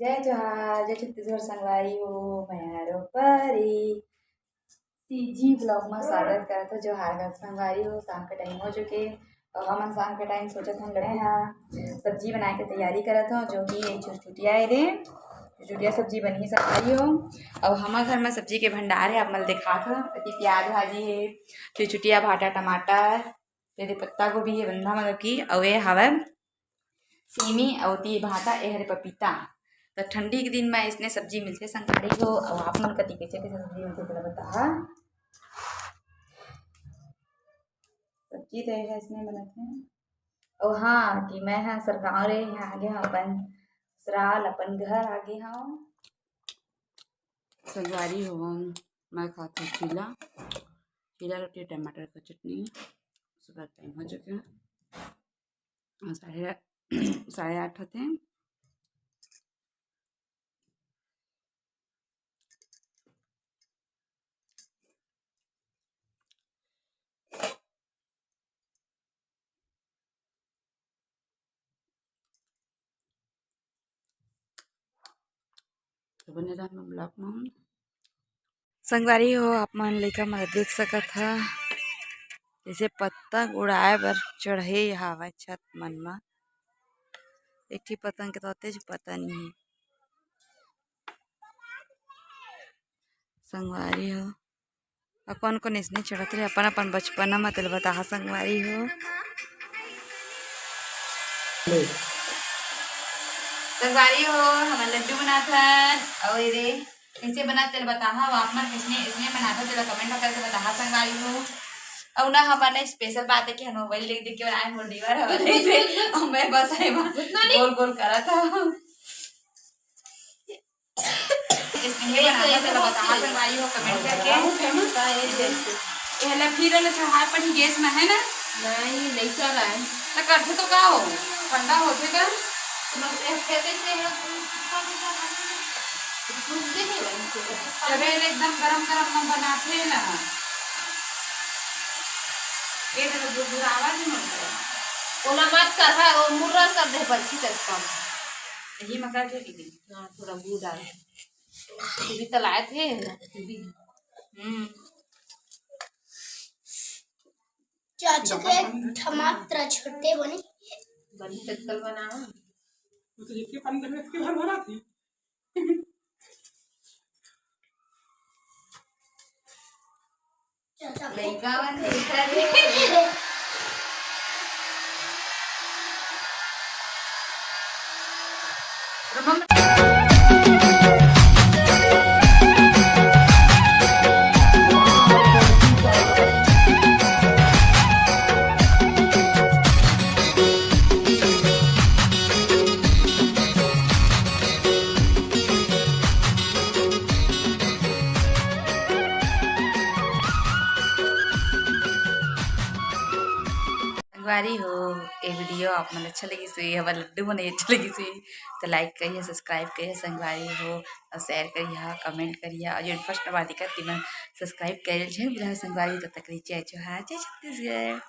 जय जोहार, जय छत्तीसगढ़ संगवारी हो। मैं परी सीजी ब्लॉग में स्वागत करता। जोहार का संगवारी हो। शाम का टाइम हो चुके और हम शाम के टाइम सोचत हम लड़े हैं सब्जी बनाए के तैयारी करत हो, जो कि एक चुटिया है रे चुटिया सब्जी बनी संगवारी हो। अब हमारे घर में सब्जी के भंडार है, आप मन दिखा था प्याज भाजी है, चुटिया भाटा टमाटर तेरे पत्ता गोभी है बंधा मतलब की और ये हवा सीमी और ती भाटा ए हरे पपीता। तो ठंडी के दिन में इसने सब्जी मिलते संगवारी हो। और आप मन कति कैसे कैसे सब्जी मिलते तेरा बता। सब्जी तो है इसमें बनाते हैं। और हाँ कि मैं हाँ सरगाँव रे यहाँ आगे हाँ अपन ससुराल अपन घर आगे हाँ संगवारी हो। मैं खाती चीला चीला रोटी टमाटर का चटनी। सुबह टाइम हो चुके साढ़े 8 होते हैं। तो बने रहा मैं ब्लॉग में संगवारी हो। आप मन लइका मन देख सकत था जैसे पतंग उड़ाए बर चढ़े हवा छत मन में। एक ठी पतंग के तो तेज पता नहीं है संगवारी हो। और कौन कौन इसने चढ़त रहे अपन अपन बचपन में तेल बता संगवारी हो। संगवारी हो हमारे लड्डू बनाता और ये कैसे बना तेल बता आप मन किसने इसने बनाता तेल कमेंट करके बता संगवारी हो। और ना हमारे स्पेशल बात है कि हम मोबाइल देख देख के बनाए मोल्डीवर हमारे से और मैं बस है गोल गोल करा था इसने बनाया तेल बता संगवारी हो कमेंट करके। ये ला फिर ले चढ़ाए पर गैस में है ना नहीं चल रहा है तो करते तो का हो ठंडा होते का एकदम गरम गरम में बनाते ना ये तो बुरावा नहीं होता ओला मत कर रहा वो मुर्रा कर दे बच्ची तक कम यही मका के दी हां थोड़ा गुड़ डाल भी तलाए थे भी चाचा के टमाटर छोटे बने बड़ी चक्कल बनाओ तो ये पानी में इसकी भर भरा थी चाचा लइका वन देखा रे संगवारी हो। ये वीडियो आप मन अच्छा लगी सुई हमारे लड्डू मन अच्छा लगी सुई तो लाइक करिए सब्सक्राइब करिए संगवारी हो और शेयर करिए कमेंट करिए और जो फर्स्ट बार दिक्कत तीन सब्सक्राइब कर संगवारी तब तक जय जोहार जय छत्तीसगढ़।